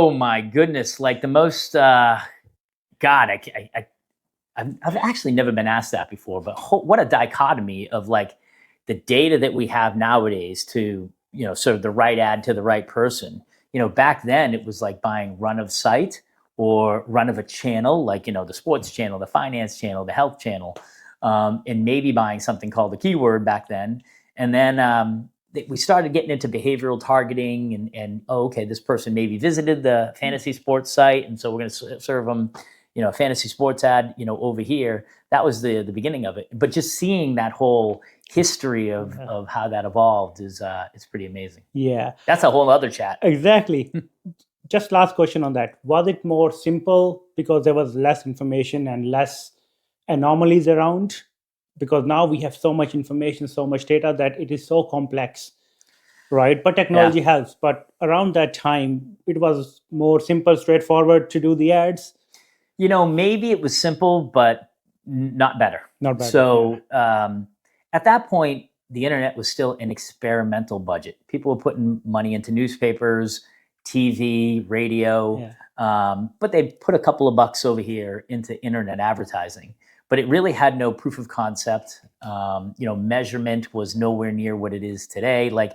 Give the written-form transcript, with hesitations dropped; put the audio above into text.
Oh my goodness! Like the most, God, I've actually never been asked that before. But what a dichotomy of like the data that we have nowadays to sort of the right ad to the right person. Back then it was like buying run of site or run of a channel, like the sports channel, the finance channel, the health channel, and maybe buying something called the keyword back then. And then we started getting into behavioral targeting and oh, okay, this person maybe visited the fantasy sports site, and so we're going to serve them, a fantasy sports ad, over here. That was the beginning of it. But just seeing that whole history of how that evolved is it's pretty amazing. Yeah, That's a whole other chat. exactly. Just last question on that. Was it more simple because there was less information and less anomalies around? Because now we have so much information, so much data that it is so complex, right? But Yeah. technology helps. But around that time, it was more simple, straightforward to do the ads. Maybe it was simple, but not better. Not better. So at that point, the internet was still an experimental budget. People were putting money into newspapers, TV, radio, Yeah. but they put a couple of bucks over here into internet advertising. But it really had no proof of concept. Measurement was nowhere near what it is today. Like